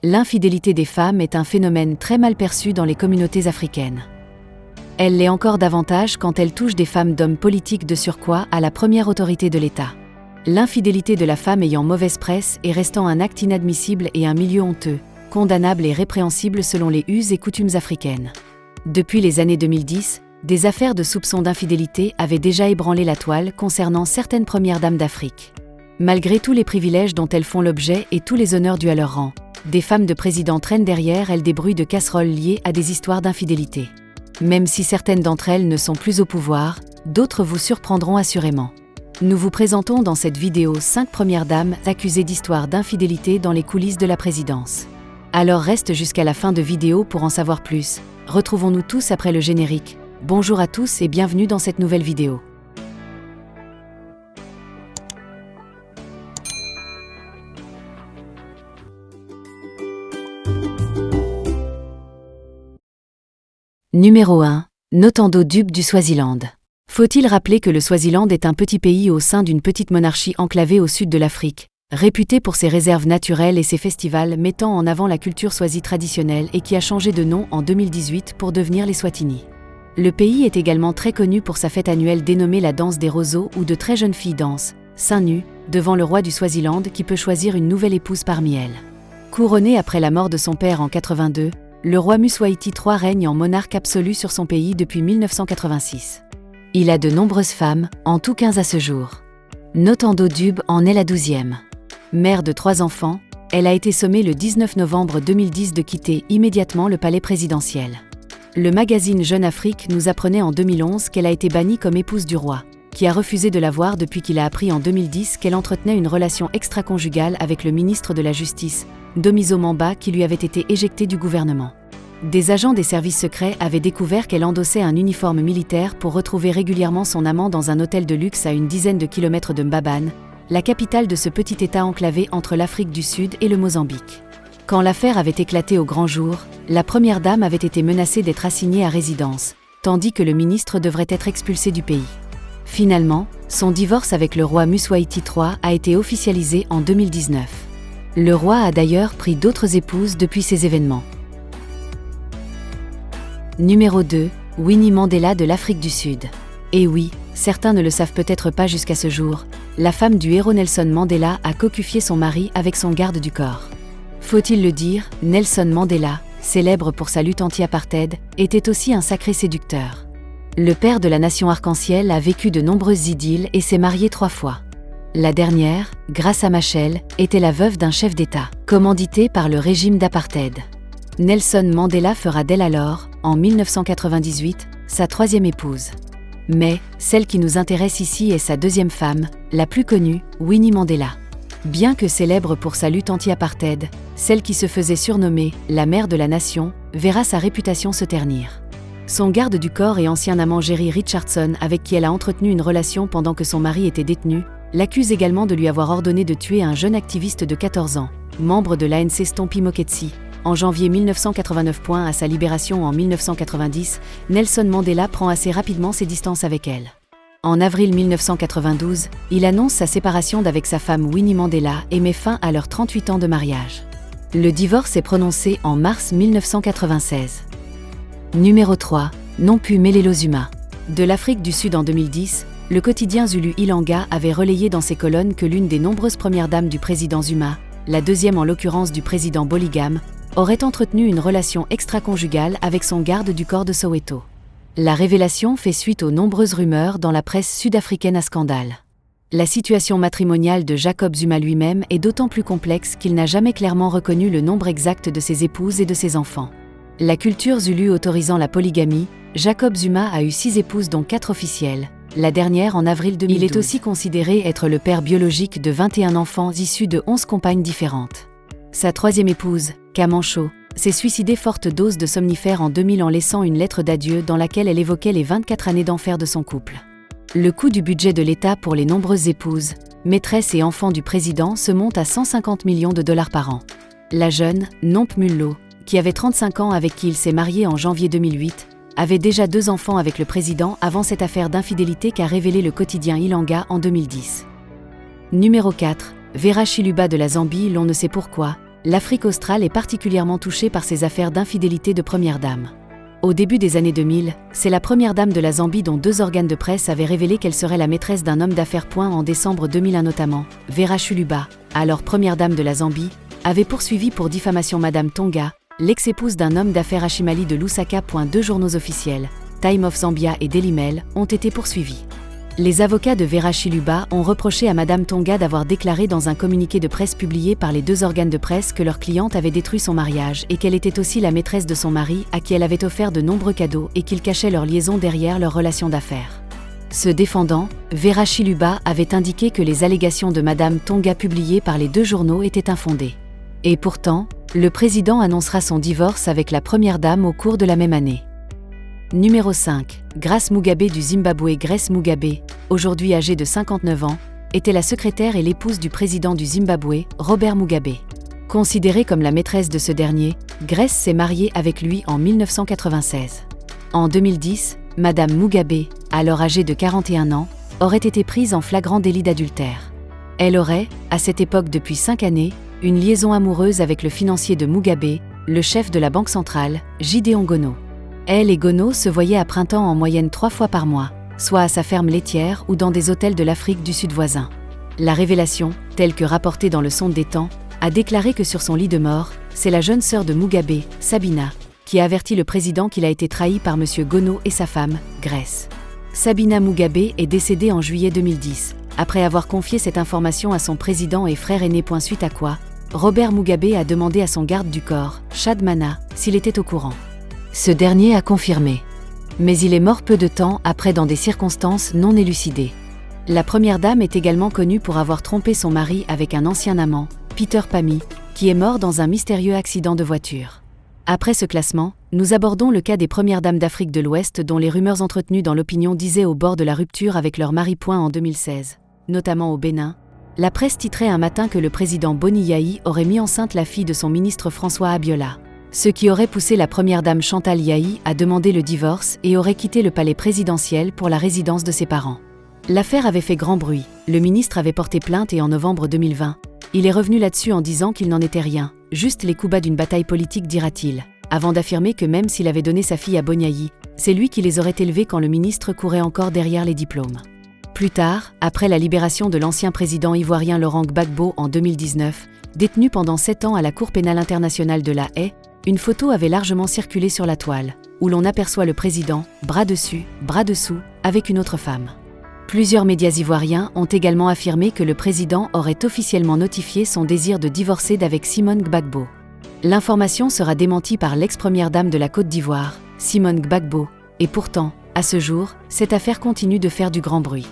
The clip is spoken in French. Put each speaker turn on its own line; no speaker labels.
L'infidélité des femmes est un phénomène très mal perçu dans les communautés africaines. Elle l'est encore davantage quand elle touche des femmes d'hommes politiques de surcroît à la première autorité de l'État. L'infidélité de la femme ayant mauvaise presse et restant un acte inadmissible et un milieu honteux, condamnable et répréhensible selon les us et coutumes africaines. Depuis les années 2010, des affaires de soupçons d'infidélité avaient déjà ébranlé la toile concernant certaines premières dames d'Afrique. Malgré tous les privilèges dont elles font l'objet et tous les honneurs dus à leur rang, des femmes de président traînent derrière elles des bruits de casseroles liés à des histoires d'infidélité. Même si certaines d'entre elles ne sont plus au pouvoir, d'autres vous surprendront assurément. Nous vous présentons dans cette vidéo 5 premières dames accusées d'histoires d'infidélité dans les coulisses de la présidence. Alors reste jusqu'à la fin de vidéo pour en savoir plus. Retrouvons-nous tous après le générique. Bonjour à tous et bienvenue dans cette nouvelle vidéo. Numéro 1. Notando Dube du Swaziland. Faut-il rappeler que le Swaziland est un petit pays au sein d'une petite monarchie enclavée au sud de l'Afrique, réputé pour ses réserves naturelles et ses festivals mettant en avant la culture swazi traditionnelle et qui a changé de nom en 2018 pour devenir les Swatini. Le pays est également très connu pour sa fête annuelle dénommée la danse des roseaux où de très jeunes filles dansent, seins nus, devant le roi du Swaziland qui peut choisir une nouvelle épouse parmi elles. Couronné après la mort de son père en 82, le roi Mswati III règne en monarque absolu sur son pays depuis 1986. Il a de nombreuses femmes, en tout 15 à ce jour. Notando Dube en est la 12e. Mère de 3 enfants, elle a été sommée le 19 novembre 2010 de quitter immédiatement le palais présidentiel. Le magazine Jeune Afrique nous apprenait en 2011 qu'elle a été bannie comme épouse du roi, qui a refusé de la voir depuis qu'il a appris en 2010 qu'elle entretenait une relation extra-conjugale avec le ministre de la Justice, Domizo Mamba, qui lui avait été éjecté du gouvernement. Des agents des services secrets avaient découvert qu'elle endossait un uniforme militaire pour retrouver régulièrement son amant dans un hôtel de luxe à une dizaine de kilomètres de Mbabane, la capitale de ce petit État enclavé entre l'Afrique du Sud et le Mozambique. Quand l'affaire avait éclaté au grand jour, la première dame avait été menacée d'être assignée à résidence, tandis que le ministre devrait être expulsé du pays. Finalement, son divorce avec le roi Mswati III a été officialisé en 2019. Le roi a d'ailleurs pris d'autres épouses depuis ces événements. Numéro 2. Winnie Mandela de l'Afrique du Sud. Et oui, certains ne le savent peut-être pas jusqu'à ce jour, la femme du héros Nelson Mandela a cocufié son mari avec son garde du corps. Faut-il le dire, Nelson Mandela, célèbre pour sa lutte anti-apartheid, était aussi un sacré séducteur. Le père de la nation arc-en-ciel a vécu de nombreuses idylles et s'est marié 3 fois. La dernière, Graça Machel, était la veuve d'un chef d'État, commandité par le régime d'apartheid. Nelson Mandela fera d'elle alors, en 1998, sa 3e épouse. Mais, celle qui nous intéresse ici est sa 2e femme, la plus connue, Winnie Mandela. Bien que célèbre pour sa lutte anti-apartheid, celle qui se faisait surnommer « la mère de la nation » verra sa réputation se ternir. Son garde du corps et ancien amant Jerry Richardson, avec qui elle a entretenu une relation pendant que son mari était détenu, l'accuse également de lui avoir ordonné de tuer un jeune activiste de 14 ans, membre de l'ANC Stompie Moketsi. En janvier 1989. À sa libération en 1990, Nelson Mandela prend assez rapidement ses distances avec elle. En avril 1992, il annonce sa séparation d'avec sa femme Winnie Mandela et met fin à leurs 38 ans de mariage. Le divorce est prononcé en mars 1996. Numéro 3. Nompu Melelo Zuma. De l'Afrique du Sud en 2010, le quotidien Zulu Ilanga avait relayé dans ses colonnes que l'une des nombreuses premières dames du président Zuma, la 2e en l'occurrence du président polygame, aurait entretenu une relation extra-conjugale avec son garde du corps de Soweto. La révélation fait suite aux nombreuses rumeurs dans la presse sud-africaine à scandale. La situation matrimoniale de Jacob Zuma lui-même est d'autant plus complexe qu'il n'a jamais clairement reconnu le nombre exact de ses épouses et de ses enfants. La culture Zulu autorisant la polygamie, Jacob Zuma a eu 6 épouses dont 4 officielles, la dernière en avril 2012. Il est aussi considéré être le père biologique de 21 enfants issus de 11 compagnes différentes. Sa 3e épouse, Kamancho, s'est suicidée forte dose de somnifères en 2000 en laissant une lettre d'adieu dans laquelle elle évoquait les 24 années d'enfer de son couple. Le coût du budget de l'État pour les nombreuses épouses, maîtresses et enfants du président se monte à 150 millions de dollars par an. La jeune, Nomp Mullo, qui avait 35 ans avec qui il s'est marié en janvier 2008, avait déjà 2 enfants avec le président avant cette affaire d'infidélité qu'a révélé le quotidien Ilanga en 2010. Numéro 4. Vera Chiluba de la Zambie. L'on ne sait pourquoi, l'Afrique australe est particulièrement touchée par ces affaires d'infidélité de première dame. Au début des années 2000, c'est la première dame de la Zambie dont 2 organes de presse avaient révélé qu'elle serait la maîtresse d'un homme d'affaires. En décembre 2001 notamment, Vera Chuluba, alors première dame de la Zambie, avait poursuivi pour diffamation Madame Tonga, l'ex-épouse d'un homme d'affaires Ashimali de Lusaka. 2 journaux officiels, Time of Zambia et Daily Mail, ont été poursuivis. Les avocats de Vera Chuluba ont reproché à Madame Tonga d'avoir déclaré dans un communiqué de presse publié par les 2 organes de presse que leur cliente avait détruit son mariage et qu'elle était aussi la maîtresse de son mari à qui elle avait offert de nombreux cadeaux et qu'ils cachaient leur liaison derrière leur relation d'affaires. Se défendant, Vera Chuluba avait indiqué que les allégations de Madame Tonga publiées par les 2 journaux étaient infondées. Et pourtant, le président annoncera son divorce avec la première dame au cours de la même année. Numéro 5. Grace Mugabe du Zimbabwe. Grace Mugabe, aujourd'hui âgée de 59 ans, était la secrétaire et l'épouse du président du Zimbabwe, Robert Mugabe. Considérée comme la maîtresse de ce dernier, Grace s'est mariée avec lui en 1996. En 2010, Madame Mugabe, alors âgée de 41 ans, aurait été prise en flagrant délit d'adultère. Elle aurait, à cette époque depuis 5 années, une liaison amoureuse avec le financier de Mugabe, le chef de la Banque centrale, Gideon Gono. Elle et Gono se voyaient à printemps en moyenne 3 fois par mois, soit à sa ferme laitière ou dans des hôtels de l'Afrique du Sud voisin. La révélation, telle que rapportée dans le Sonde des temps, a déclaré que sur son lit de mort, c'est la jeune sœur de Mugabe, Sabina, qui a averti le président qu'il a été trahi par M. Gono et sa femme, Grace. Sabina Mugabe est décédée en juillet 2010, après avoir confié cette information à son président et frère aîné. Suite à quoi, Robert Mugabe a demandé à son garde du corps, Chad Mana, s'il était au courant. Ce dernier a confirmé. Mais il est mort peu de temps après dans des circonstances non élucidées. La première dame est également connue pour avoir trompé son mari avec un ancien amant, Peter Pamy, qui est mort dans un mystérieux accident de voiture. Après ce classement, nous abordons le cas des premières dames d'Afrique de l'Ouest dont les rumeurs entretenues dans l'opinion disaient au bord de la rupture avec leur mari. En 2016, notamment au Bénin, la presse titrait un matin que le président Boni Yayi aurait mis enceinte la fille de son ministre François Abiola, ce qui aurait poussé la première dame Chantal Yayi à demander le divorce et aurait quitté le palais présidentiel pour la résidence de ses parents. L'affaire avait fait grand bruit, le ministre avait porté plainte et en novembre 2020, il est revenu là-dessus en disant qu'il n'en était rien, juste les coups bas d'une bataille politique, dira-t-il, avant d'affirmer que même s'il avait donné sa fille à Boni Yayi, c'est lui qui les aurait élevés quand le ministre courait encore derrière les diplômes. Plus tard, après la libération de l'ancien président ivoirien Laurent Gbagbo en 2019, détenu pendant 7 ans à la Cour pénale internationale de La Haye, une photo avait largement circulé sur la toile, où l'on aperçoit le président, bras dessus, bras dessous, avec une autre femme. Plusieurs médias ivoiriens ont également affirmé que le président aurait officiellement notifié son désir de divorcer d'avec Simone Gbagbo. L'information sera démentie par l'ex-première dame de la Côte d'Ivoire, Simone Gbagbo, et pourtant, à ce jour, cette affaire continue de faire du grand bruit.